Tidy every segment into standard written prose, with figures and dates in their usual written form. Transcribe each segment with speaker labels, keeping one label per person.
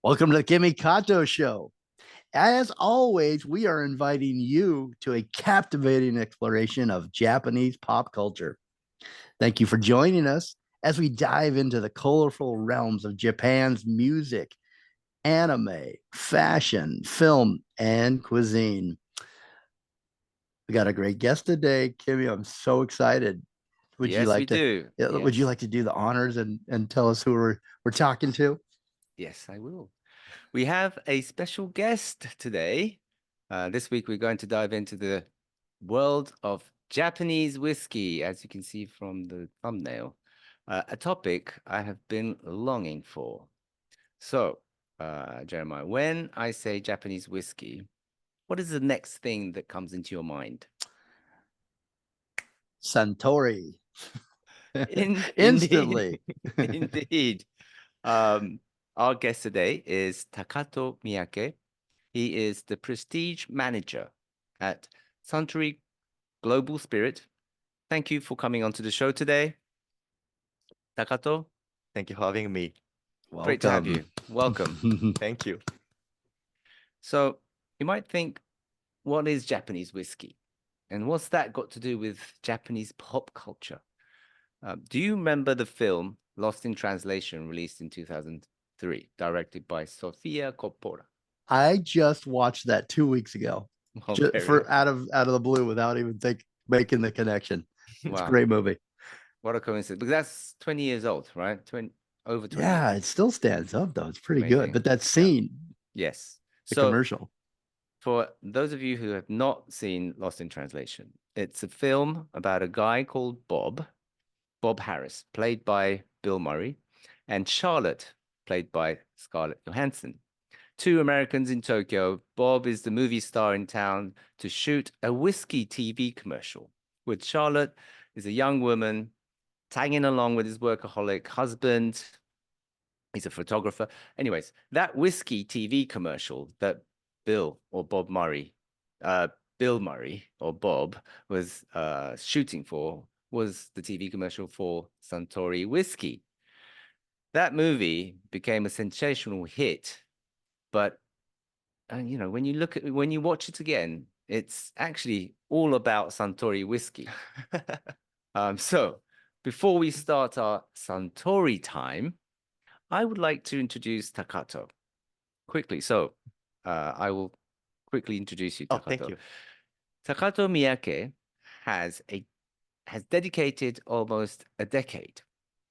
Speaker 1: Welcome to the KIMI KATO show. As always, we are inviting you to a captivating exploration of Japanese pop culture. Thank you for joining us as we dive into the colorful realms of Japan's music, anime, fashion, film, and cuisine. We got a great guest today, Kimmy. I'm so excited. Would you
Speaker 2: Yes, we
Speaker 1: like to
Speaker 2: do.
Speaker 1: would you
Speaker 2: Yes.
Speaker 1: like to do the honors and tell us who we're talking to?
Speaker 2: Yes, I will. We have a special guest today. This week, we're going to dive into the world of Japanese whiskey, as you can see from the thumbnail, a topic I have been longing for. So, Jeremiah, when I say Japanese whiskey, what is the next thing that comes into your mind?
Speaker 1: Suntory.
Speaker 2: Indeed,
Speaker 1: Instantly.
Speaker 2: indeed. Um, our guest today is Takato Miyake. He is the prestige manager at Suntory Global Spirit. Thank you for coming onto the show today, Takato.
Speaker 3: Thank you for having me.
Speaker 2: Great to have
Speaker 1: Welcome.
Speaker 2: you. Welcome.
Speaker 3: Thank you.
Speaker 2: So, you might think, what is Japanese whiskey? And what's that got to do with Japanese pop culture? Do you remember the film Lost in Translation, released in 2003, directed by Sofia Coppola?
Speaker 1: I just watched that 2 weeks ago,
Speaker 2: Oh,
Speaker 1: just
Speaker 2: very
Speaker 1: for out of the blue without even making the connection. It's a
Speaker 2: wow.
Speaker 1: great movie.
Speaker 2: What a coincidence. Because that's 20 years old, right? Over 20
Speaker 1: Yeah,
Speaker 2: years.
Speaker 1: it still stands up though. It's pretty good.
Speaker 2: Amazing.
Speaker 1: But that
Speaker 2: Yeah.
Speaker 1: scene,
Speaker 2: Yes.
Speaker 1: the
Speaker 2: So,
Speaker 1: commercial.
Speaker 2: for those of you who have not seen Lost in Translation, it's a film about a guy called Bob Harris, played by Bill Murray, and Charlotte, played by Scarlett Johansson. Two Americans in Tokyo. Bob is the movie star in town to shoot a whiskey TV commercial, with Charlotte is a young woman tagging along with his workaholic husband. He's a photographer. Anyways, that whiskey TV commercial that Bill or Bob Murray, uh, Bill Murray or Bob was shooting for was the TV commercial for Suntory whiskey. That movie became a sensational hit, but when when you watch it again, it's actually all about Suntory whiskey. So before we start our Suntory time, I would like to introduce Takato quickly. So I will quickly introduce you,
Speaker 3: Oh, thank
Speaker 2: Takato.
Speaker 3: you.
Speaker 2: Takato Miyake has a has dedicated almost a decade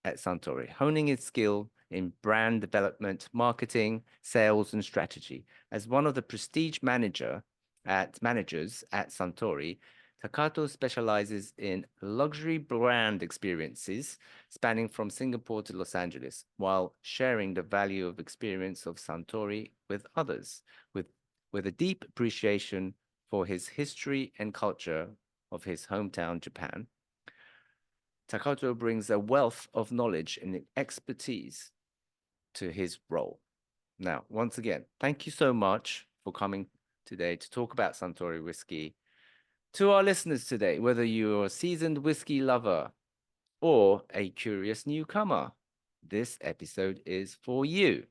Speaker 2: at Suntory, honing his skill in brand development, marketing, sales, and strategy. As one of the prestige managers at Suntory, Takato specializes in luxury brand experiences spanning from Singapore to Los Angeles, while sharing the value of experience of Suntory with others, with, with a deep appreciation for his history and culture of his hometown, Japan. Takato brings a wealth of knowledge and expertise to his role. Now, once again, thank you so much for coming today to talk about Suntory whiskey. To our listeners today, whether you're a seasoned whiskey lover or a curious newcomer, this episode is for you.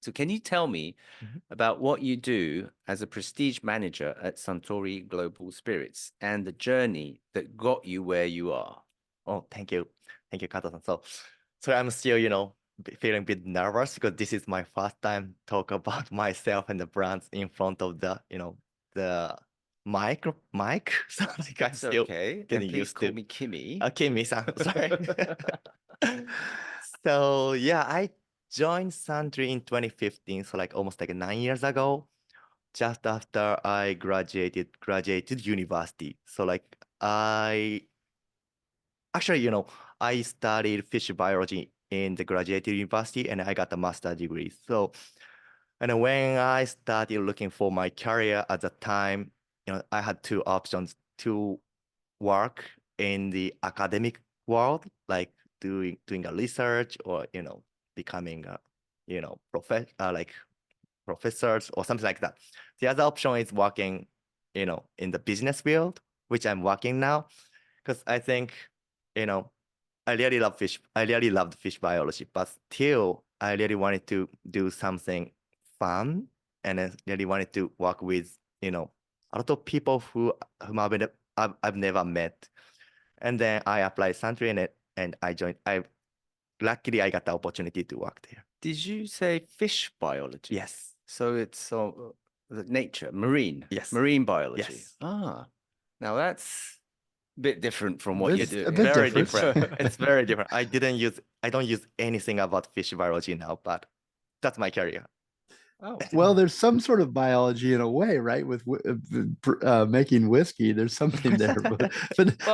Speaker 2: So, can you tell me
Speaker 3: Mhm.
Speaker 2: about what you do as a prestige manager at Suntory Global Spirits and the journey that got you where you are?
Speaker 3: Oh, thank you. Thank you, Kato-san. So I'm still, feeling a bit nervous because this is my first time talk about myself and the brands in front of the mic. So like I'm
Speaker 2: That's
Speaker 3: still
Speaker 2: okay. And
Speaker 3: getting
Speaker 2: please
Speaker 3: used
Speaker 2: call
Speaker 3: to.
Speaker 2: me Kimmy.
Speaker 3: Okay, Misan, sorry. So yeah, I joined Sandry in 2015, so like almost like 9 years ago, just after I graduated university. So like I actually, I studied fish biology in the graduate university and I got a master degree. So and when I started looking for my career at the time, I had two options to work in the academic world, like doing a research or becoming a like professors or something like that. The other option is working, in the business field, which I'm working now, because I think, you know I really love fish. I really loved fish biology, but still, I really wanted to do something fun, and I really wanted to work with, a lot of people whom I've never met. And then I applied Suntory in it, and I joined. Luckily I got the opportunity to work there.
Speaker 2: Did you say fish biology?
Speaker 3: Yes.
Speaker 2: So it's nature, marine.
Speaker 3: Yes.
Speaker 2: Marine biology.
Speaker 3: Yes.
Speaker 2: Ah, now that's a bit different from what you
Speaker 1: It's
Speaker 2: do.
Speaker 1: a bit
Speaker 3: Very
Speaker 1: different.
Speaker 3: different. It's very different. I don't use anything about fish biology now, but that's my career.
Speaker 2: Oh,
Speaker 1: Well, there's some sort of biology in a way, right? With making whiskey, there's something there,
Speaker 2: Well-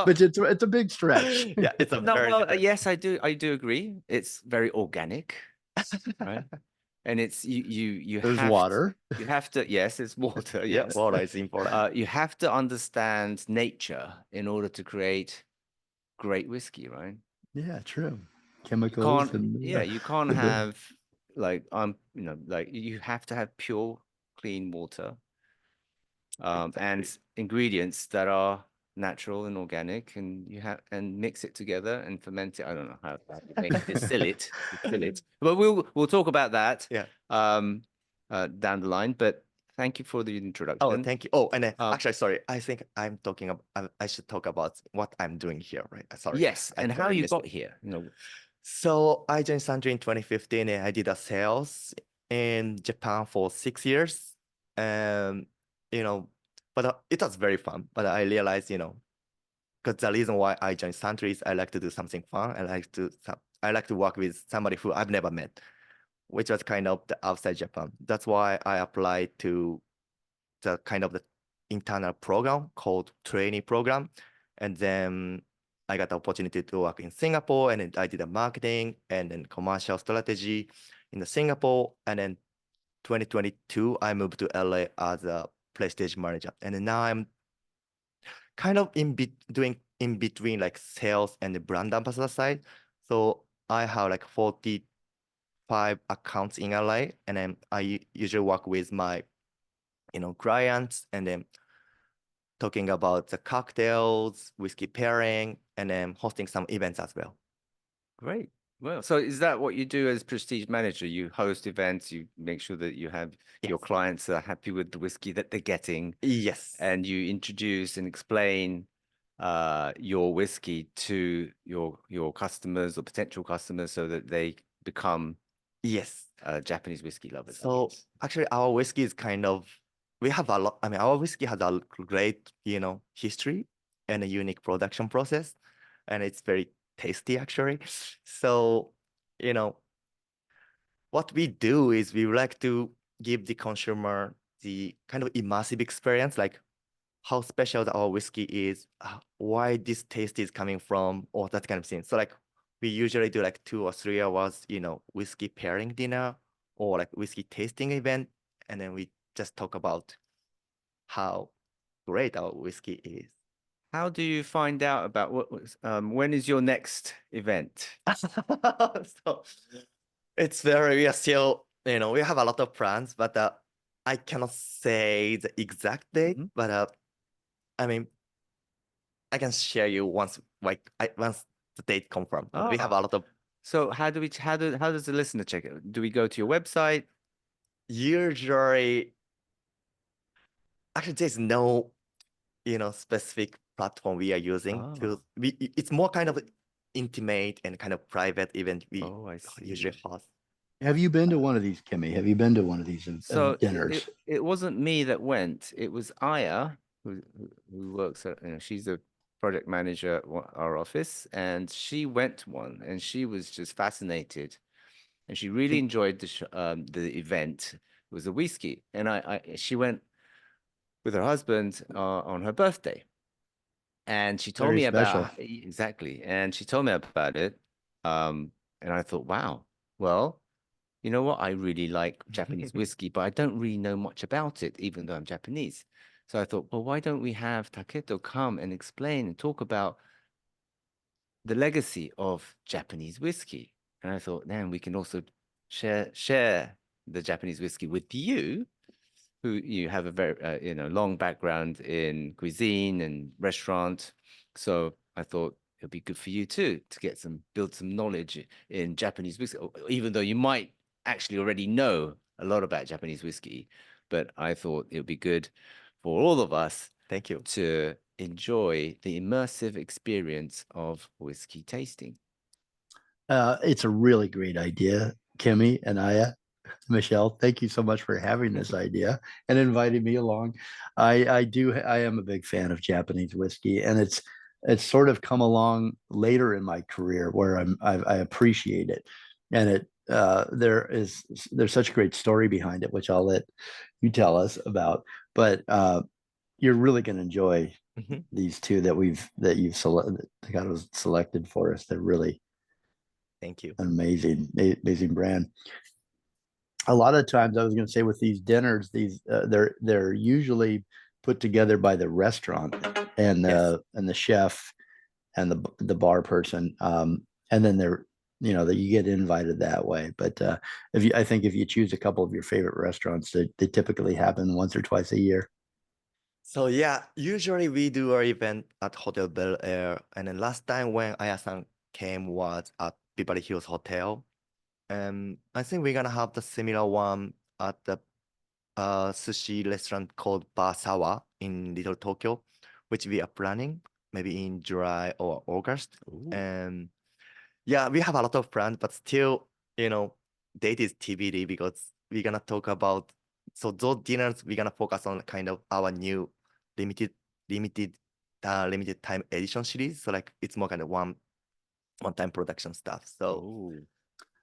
Speaker 1: but it's a big stretch.
Speaker 3: Yeah, it's a
Speaker 2: no,
Speaker 3: very
Speaker 2: well,
Speaker 3: different.
Speaker 2: yes, I do agree. It's very organic, right? And it's you
Speaker 1: There's
Speaker 2: have
Speaker 1: water.
Speaker 2: you have to, yes, it's water,
Speaker 3: Yeah,
Speaker 2: yes.
Speaker 3: water is important.
Speaker 2: You have to understand nature in order to create great whiskey, right?
Speaker 1: Yeah, true.
Speaker 2: You
Speaker 1: Chemicals
Speaker 2: can't,
Speaker 1: and
Speaker 2: yeah, you can't
Speaker 1: the-
Speaker 2: have like like you have to have pure, clean water, and ingredients that are natural and organic, and you have and mix it together and ferment it. I don't know how to make it, distill it. But we'll talk about that
Speaker 3: Yeah.
Speaker 2: down the line. But thank you for the
Speaker 3: Oh,
Speaker 2: introduction.
Speaker 3: thank you. Oh, and then
Speaker 2: Um,
Speaker 3: actually, sorry. I think I'm talking about. I should talk about what I'm doing here, right? Sorry.
Speaker 2: Yes,
Speaker 3: I
Speaker 2: and
Speaker 3: think
Speaker 2: how
Speaker 3: I
Speaker 2: you
Speaker 3: missed
Speaker 2: got
Speaker 3: it.
Speaker 2: here.
Speaker 3: So I joined Suntory in 2015, and I did a sales in Japan for 6 years. And but it was very fun. But I realized, because the reason why I joined Suntory is I like to do something fun. I like to work with somebody who I've never met, which was kind of the outside Japan. That's why I applied to the kind of the internal program called trainee program. And then I got the opportunity to work in Singapore, and then I did the marketing and then commercial strategy in the Singapore. And then 2022, I moved to LA as a prestige manager. And then now I'm kind of doing in between like sales and the brand ambassador side. So I have like 45 accounts in LA, and then I usually work with my clients, and then talking about the cocktails, whiskey pairing, and then hosting some events as well.
Speaker 2: Great. Well, so is that what you do as prestige manager? You host events, you make sure that you have your
Speaker 3: Yes.
Speaker 2: clients are happy with the whiskey that they're getting,
Speaker 3: Yes.
Speaker 2: and you introduce and explain your whiskey to your customers or potential customers so that they become
Speaker 3: Yes.
Speaker 2: Japanese whiskey lovers.
Speaker 3: So actually our whiskey is we have a lot, our whiskey has a great, history and a unique production process, and it's very tasty actually. So, what we do is we like to give the consumer the kind of immersive experience, like how special our whiskey is, why this taste is coming from, or that kind of thing. So like we usually do like 2 or 3 hours, whiskey pairing dinner or like whiskey tasting event, and then we just talk about how great our whiskey is.
Speaker 2: How do you find out about when is your next event?
Speaker 3: So we are still, we have a lot of plans, but I cannot say the exact date, but I mean, I can share you once the date confirmed. We have a lot of.
Speaker 2: So how does the listener check it? Do we go to your website?
Speaker 3: Usually, actually, there's no, specific platform we are using it's more kind of intimate and kind of private event we
Speaker 2: I see.
Speaker 3: usually host.
Speaker 1: Have you been to one of these, Kimmy? Have you been to one of these
Speaker 2: So
Speaker 1: dinners?
Speaker 2: it wasn't me that went. It was Aya, who works at, she's a project manager at our office, and she went to one, and she was just fascinated, and she really enjoyed the event. It was a whiskey, and she went with her husband on her birthday, and she told
Speaker 1: Very
Speaker 2: me
Speaker 1: special.
Speaker 2: about exactly, and she told me about it, and I thought, wow, well. You know what? I really like Japanese whiskey, but I don't really know much about it, even though I'm Japanese. So I thought, well, why don't we have Taketo come and explain and talk about the legacy of Japanese whiskey? And I thought, then we can also share the Japanese whiskey with you, who you have a very long background in cuisine and restaurant. So I thought it'll be good for you too to build some knowledge in Japanese whiskey, even though you might actually already know a lot about Japanese whiskey. But I thought it would be good for all of us
Speaker 3: Thank you.
Speaker 2: to enjoy the immersive experience of whiskey tasting.
Speaker 1: It's a really great idea, Kimmy and Aya. Michelle, thank you so much for having this idea and inviting me along. I am a big fan of Japanese whiskey, and it's sort of come along later in my career where I appreciate it, and there's such a great story behind it, which I'll let you tell us about. But you're really going to enjoy
Speaker 3: Mhm.
Speaker 1: these two that you've selected for us. They're really
Speaker 3: Thank you.
Speaker 1: an amazing brand. A lot of times, I was going to say, with these dinners, they're usually put together by the restaurant and
Speaker 3: Yes.
Speaker 1: the chef and the bar person, and then that you get invited that way. But I think if you choose a couple of your favorite restaurants, they typically happen once or twice a year.
Speaker 3: So yeah, usually we do our event at Hotel Bel Air, and then last time when Aya-san came was at Beverly Hills Hotel. I think we're gonna have the similar one at the sushi restaurant called Bar Sawa in Little Tokyo, which we are planning maybe in July or August.
Speaker 2: Ooh.
Speaker 3: And yeah, we have a lot of plans, but still, date is TBD because we're gonna talk about. So those dinners, we're gonna focus on kind of our new limited limited limited time edition series. So like it's more kind of one time production stuff. So
Speaker 2: Ooh.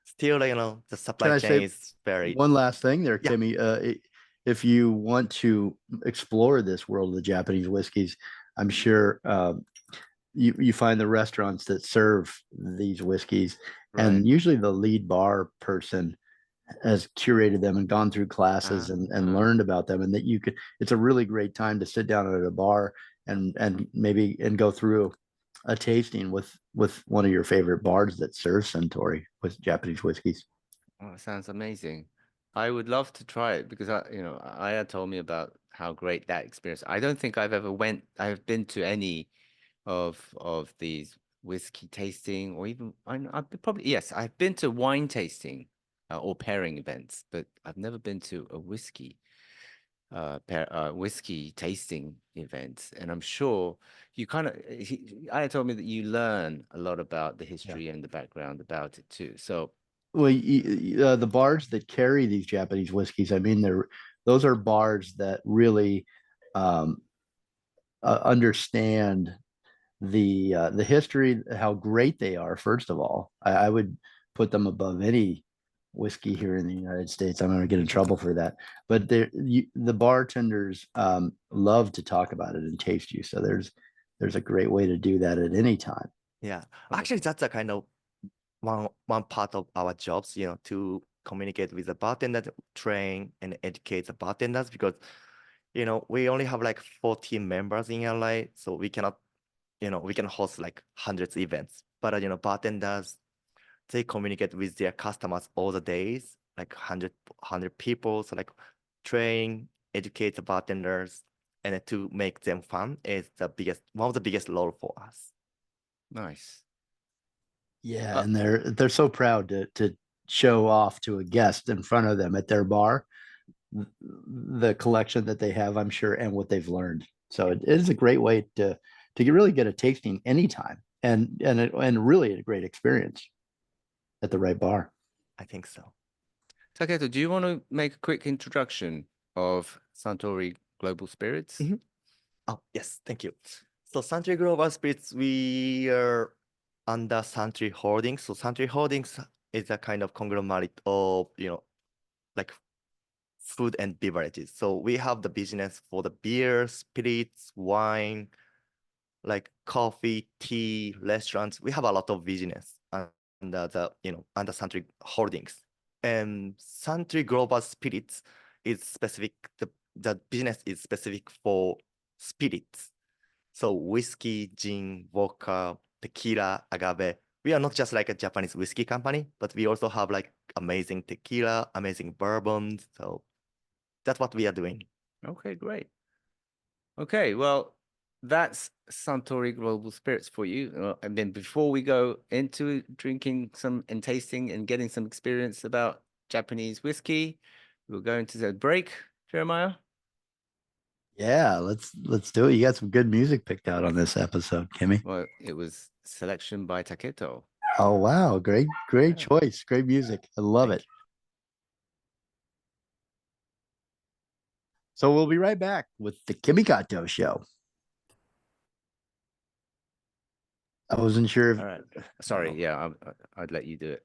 Speaker 3: still, the supply
Speaker 1: Can I
Speaker 3: chain
Speaker 1: say
Speaker 3: is very
Speaker 1: one last thing there,
Speaker 3: yeah.
Speaker 1: Kimmy? If you want to explore this world of the Japanese whiskeys, I'm sure you find the restaurants that serve these whiskeys,
Speaker 3: Right.
Speaker 1: and usually the lead bar person has curated them and gone through classes and learned about them, and that it's a really great time to sit down at a bar and maybe go through a tasting with one of your favorite bars that serves Suntory with Japanese whiskeys.
Speaker 2: Oh, it sounds amazing. I would love to try it because Aya told me about how great that experience. I don't think I've been to any of these whiskey tasting or even I've probably, yes, I've been to wine tasting or pairing events, but I've never been to a whiskey tasting event. And I'm sure you Aya told me that you learn a lot about the history and the background about it too. So
Speaker 1: Well, the bars that carry these Japanese whiskeys, I mean, those are bars that really um, understand the history, how great they are. First of all, I would put them above any whiskey here in the United States. I'm going to get in trouble for that, but the bartenders love to talk about it and taste you. So there's a great way to do that at any time.
Speaker 3: Yeah. Actually, that's a kind of one part of our jobs, to communicate with the bartender, train and educate the bartenders because, we only have like 14 members in LA, so we cannot, we can host like hundreds of events. But, bartenders, they communicate with their customers all the days, like 100 people. So like train, educate the bartenders, and to make them fun is one of the biggest role for us.
Speaker 2: nice.
Speaker 1: Yeah, and they're so proud to show off to a guest in front of them at their bar the collection that they have, I'm sure, and what they've learned. So it is a great way to really get a tasting anytime, and really a great experience at the right bar.
Speaker 3: I think so.
Speaker 2: Takato, do you want to make a quick introduction of Suntory Global Spirits?
Speaker 3: Mhm. Oh, yes, thank you. So Suntory Global Spirits, we are under Suntory Holdings. So Suntory Holdings is a kind of conglomerate of, like food and beverages. So we have the business for the beer, spirits, wine, like coffee, tea, restaurants. We have a lot of business under Suntory Holdings. And Suntory Global Spirits is specific, the business is specific for spirits. So whiskey, gin, vodka, tequila, agave. We are not just like a Japanese whiskey company, but we also have like amazing tequila, amazing bourbons. So that's what we are doing.
Speaker 2: Okay, great. Okay, well, that's Suntory Global Spirits for you. And then before we go into drinking some and tasting and getting some experience about Japanese whiskey, we're going to the break, Jeremiah.
Speaker 1: Yeah, let's do it. You got some good music picked out on this episode, Kimmy.
Speaker 2: Well, it was selection by Taketo.
Speaker 1: Oh wow, great
Speaker 2: Yeah.
Speaker 1: choice. Great music. I love
Speaker 2: Thank
Speaker 1: it. So we'll be right back with the Kimmy KATO show. I wasn't sure if
Speaker 2: All right. Sorry. Yeah, I'd let you do it.